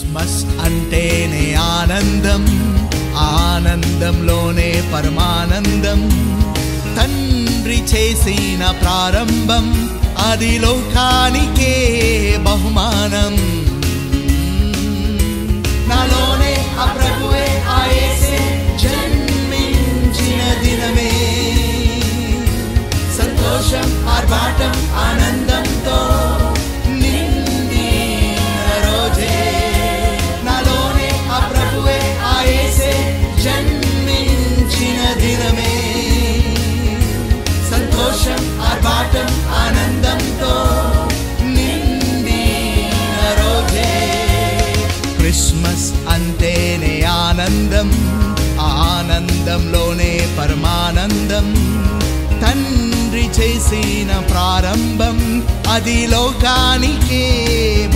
Christmas అంటేనే ఆనందం, ఆనందంలోనే పరమానందం. తండ్రి చేసిన ప్రారంభం, అది లోకానికే బహుమానం. నాలోనే ఆ ప్రభువే ఆ యేసే జన్మించిన దినమే, సంతోషం ఆర్భాటం ఆనందంతో నిండిన రోజే. నాలోనే ఆ ప్రభువే ఆ యేసే జన్మించిన దినమే, సంతోషం ఆర్భాటం ఆనందంతో నిండిన రోజే. క్రిస్మస్ అంటేనే ఆనందం, ఆనందంలోనే పరమానందం. తండ్రి చేసిన ప్రారంభం, అది లోకానికే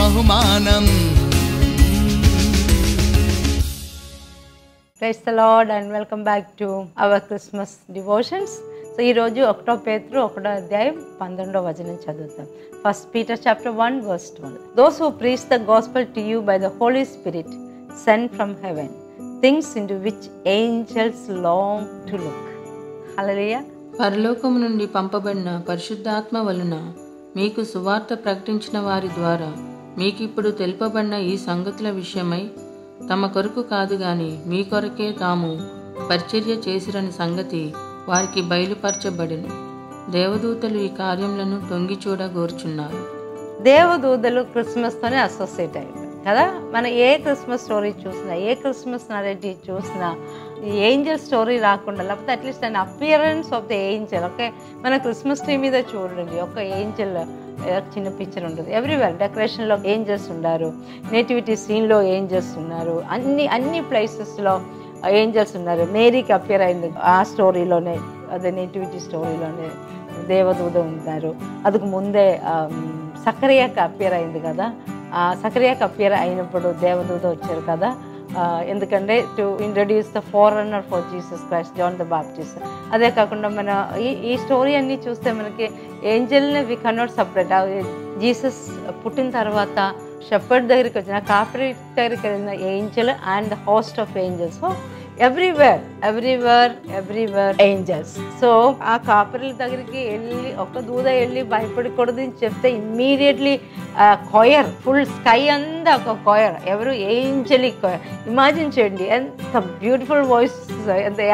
బహుమానం. Praise the Lord and welcome back to our Christmas devotions. So ఈ రోజు 1 పేతురు 1వ అధ్యాయం 12వ వచనం చదువుతాం. 1 Peter chapter 1 verse 12. Those who preach the gospel to you by the Holy Spirit sent from heaven, things into which angels long to look. Hallelujah. పరలోకము నుండి పంపబడిన పరిశుద్ధాత్మ వలన మీకు సువార్త ప్రకటించిన వారి ద్వారా మీకిప్పుడు తెలుపబడిన ఈ సంగతుల విషయమై తమ కొరకు కాదు గాని మీ కొరకే తాము పరిచర్య చేసిరని సంగతి వారికి బయలుపరచబడిను. దేవదూతలు ఈ కార్యములను తొంగి చూడగోరుచున్నారు. దేవదూతలు క్రిస్మస్తోనే అసోసియేట్ అయ్యారు కదా. మనం ఏ క్రిస్మస్ స్టోరీ చూసినా, ఏ క్రిస్మస్ నరేటివ్ చూసినా ఏంజల్ స్టోరీ రాకుండా, లేకపోతే at least an appearance of the Angel. Okay, మన క్రిస్మస్ ట్రీ మీద చూడండి, ఒక ఏంజల్ చిన్న పిక్చర్ ఉంటుంది. ఎవ్రీవేర్ డెకరేషన్లో ఏంజల్స్ ఉన్నారు, నేటివిటీ సీన్లో ఏంజల్స్ ఉన్నారు, అన్ని ప్లేసెస్లో ఏంజల్స్ ఉన్నారు. మేరీకి అపియర్ అయింది ఆ స్టోరీలోనే, అదే నేటివిటీ స్టోరీలోనే దేవదూత ఉన్నారు. అందుకు ముందే సకరియాకి అపియర్ అయింది కదా. సకరియాకి అపియర్ అయినప్పుడు దేవదూత వచ్చారు కదా. ఎందుకంటే to introduce the forerunner for Jesus Christ, John the Baptist. అదే కాకుండా మన ఈ స్టోరీ అన్నీ చూస్తే మనకి ఏంజల్ని వి కెనాట్ సపరేట్. జీసస్ పుట్టిన తర్వాత షెపర్డ్ దగ్గరికి వచ్చిన, కాపరి దగ్గరికి వెళ్ళిన angel and the host of angels. So everywhere angels. So ఆ కాపరిల దగ్గరికి వెళ్ళి ఒక దూద వెళ్ళి భయపడకూడదు అని చెప్తే ఇమ్మీడియట్లీ కొయర్, ఫుల్ స్కై అంతా ఒక కొయర్, ఎవరు ఏంజలిక్ కొయర్. ఇమాజిన్ చేయండి ఎంత బ్యూటిఫుల్ వాయిస్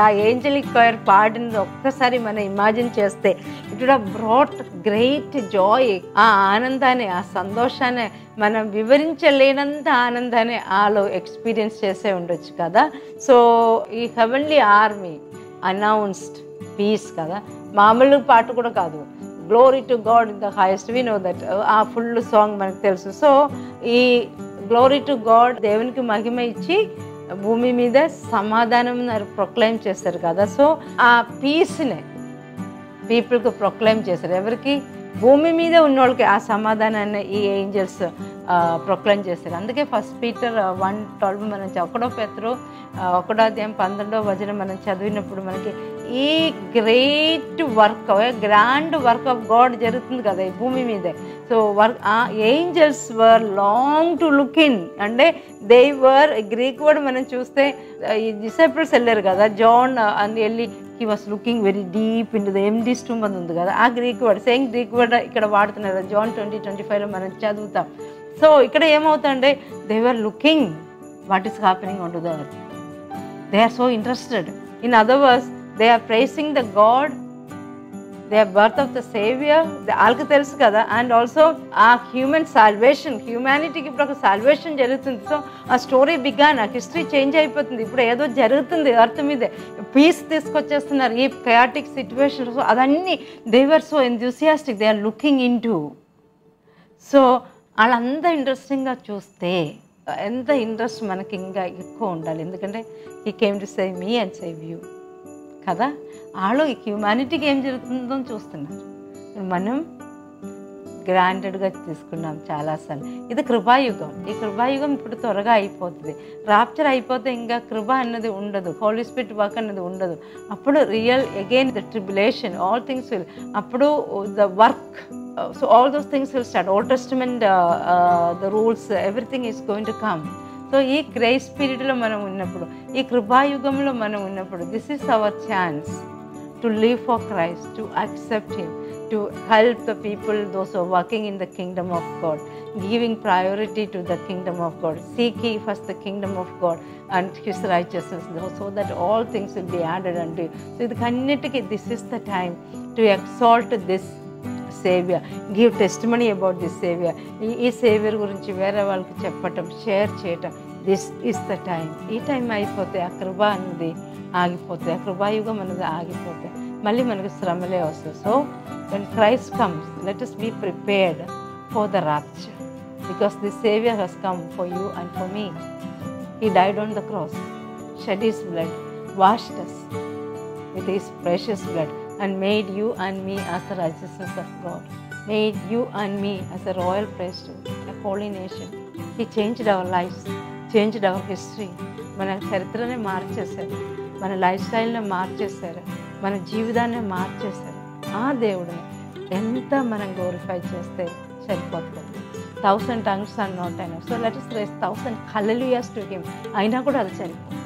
ఆ ఏంజలిక్ కొయర్ పాడినది ఒక్కసారి మనం ఇమాజిన్ చేస్తే it would have brought great joy. ఆ ఆనందాన్ని, ఆ సంతోషాన్ని మనం వివరించలేనంత ఆనందాన్ని ఆలో ఎక్స్పీరియన్స్ చేసే ఉండొచ్చు కదా. సో ఈ హెవెన్లీ ఆర్మీ అనౌన్స్డ్ పీస్ కదా, మామూలు పాట కూడా కాదు. Glory to God in the highest, we know that, ఆ ఫుల్ సాంగ్ మనకు తెలుసు. సో ఈ గ్లోరీ టు గాడ్, దేవునికి మహిమ ఇచ్చి భూమి మీద సమాధానం ప్రొక్లైమ్ చేస్తారు కదా. సో ఆ పీస్ని పీపుల్కి ప్రొక్లైమ్ చేశారు. ఎవరికి? భూమి మీద ఉన్నోళ్ళకి ఆ సమాధానాన్ని ఈ ఏంజల్స్ ప్రొక్లైమ్ చేస్తారు. అందుకే 1 Peter 1:12 మనం 1 పేతురు 1వ అధ్యాయం 12వ వచనం మనం చదివినప్పుడు మనకి ఈ great work, grand work of God జరుగుతుంది కదా ఈ భూమి మీదే. So angels were long to look in, అంటే దే వర్, గ్రీక్ వర్డ్ మనం చూస్తే ఈ డిసైపుల్స్ వెళ్ళారు కదా, జాన్ అని వెళ్ళి he was looking very deep in the empty tomb అని ఉంది కదా. ఆ Greek word, same Greek word ఇక్కడ వాడుతున్నారు. జాన్ 20:25లో మనం చదువుతాం. సో ఇక్కడ ఏమవుతుందంటే they were looking what is happening on to the earth. They are so interested. In other words they are praising the God, they birth of the saviour, వాళ్ళకి తెలుసు కదా. And also ఆ human salvation, హ్యూమానిటీకి ఇప్పుడు ఒక salvation జరుగుతుంది. So ఆ story began, ఆ హిస్టరీ చేంజ్ అయిపోతుంది. ఇప్పుడు ఏదో జరుగుతుంది ఎర్త్ మీదే, పీస్ తీసుకొచ్చేస్తున్నారు ఈ కయాటిక్ సిచ్యువేషన్. సో అదన్నీ they were so enthusiastic, they are looking into. So వాళ్ళంతా ఇంట్రెస్టింగ్గా చూస్తే ఎంత ఇంట్రెస్ట్ మనకి ఇంకా ఎక్కువ ఉండాలి. ఎందుకంటే he came to save me and save you కదా. వాళ్ళు హ్యూమానిటీకి ఏం జరుగుతుందో చూస్తున్నారు. మనం గ్రాంటెడ్గా తీసుకున్నాం చాలాసార్లు. ఇది కృపాయుగం. ఈ కృపాయుగం ఇప్పుడు త్వరగా అయిపోతుంది. రాప్చర్ అయిపోతే ఇంకా కృప అన్నది ఉండదు, హోలీ స్పిరిట్ వర్క్ అన్నది ఉండదు. అప్పుడు real again the tribulation, all things will, అప్పుడు the work, so all those things will start. Old Testament, the rules, everything is going to come. So ఈ గ్రేస్ పీరియడ్లో మనం ఉన్నప్పుడు, ఈ కృపాయుగంలో మనం ఉన్నప్పుడు, this is our chance to live for Christ, to accept him, to help the people, those who are working in the kingdom of God, giving priority to the kingdom of God. Seek ye first the kingdom of God and his righteousness, so that all things will be added unto you. So this is the time to exalt this Savior, give testimony about this Savior. ఈ Savior గురించి వేరే వాళ్ళకి చెప్పటం, share చేయటం, this is the time. ఈ time అయిపోతే ఆ కృప అన్నది ఆగిపోతే, ఆ కృపాయుగం అన్నది ఆగిపోతే మళ్ళీ మనకు శ్రమలే వస్తాయి. So when Christ comes, let us be prepared for the rapture, because the Savior has come for you and for me. He died on the cross, shed his blood, washed us with his precious blood, and made you and me as the righteousness of God, made you and me as a royal priesthood, a holy nation. He changed our lives, changed our history. మన చరిత్రనే మార్చేశారు, మన life స్టైల్ని మార్చేశారు, మన జీవితాన్ని మార్చేశారు. ఆ దేవుడిని ఎంత మనం గ్లోరిఫై చేస్తే సరిపోతుంది. 1000 tongues are not enough. So let us raise 1000 hallelujahs to him. అయినా కూడా అది సరిపోతుంది.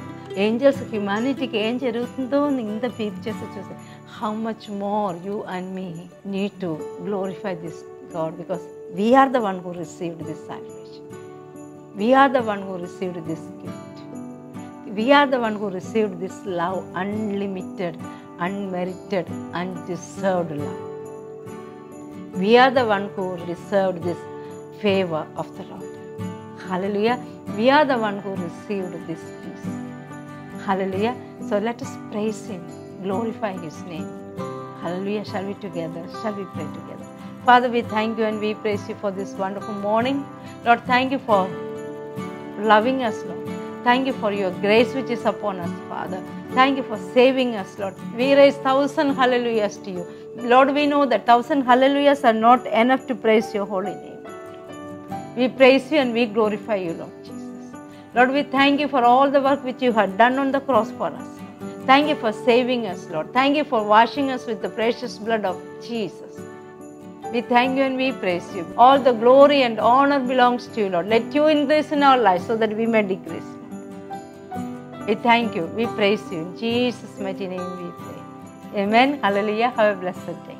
ఏంజల్స్ హ్యుమానిటీకి ఏం జరుగుతుందో ఇంత పీక్ చేసి చూసి, how much more you and me need to glorify this God, because we are the one who received this salvation. We are the one who received this gift. We are the one who received this love, unlimited, unmerited, undeserved love. We are the one who deserved this favor of the Lord. Hallelujah. We are the one who received this peace. Hallelujah. So let us praise him, glorify his name. Hallelujah. Shall we together? Shall we pray together? Father, we thank you and we praise you for this wonderful morning. Lord, thank you for loving us, Lord. Thank you for your grace which is upon us, Father. Thank you for saving us, Lord. We raise 1000 hallelujahs to you. Lord, we know that 1000 hallelujahs are not enough to praise your holy name. We praise you and we glorify you, Lord Jesus. Lord, we thank you for all the work which you have done on the cross for us. Thank you for saving us, Lord. Thank you for washing us with the precious blood of Jesus. We thank you and we praise you. All the glory and honor belongs to you, Lord. Let you increase in our lives so that we may decrease. We thank you. We praise you. In Jesus' mighty name we pray. Amen. Hallelujah. Have a blessed day.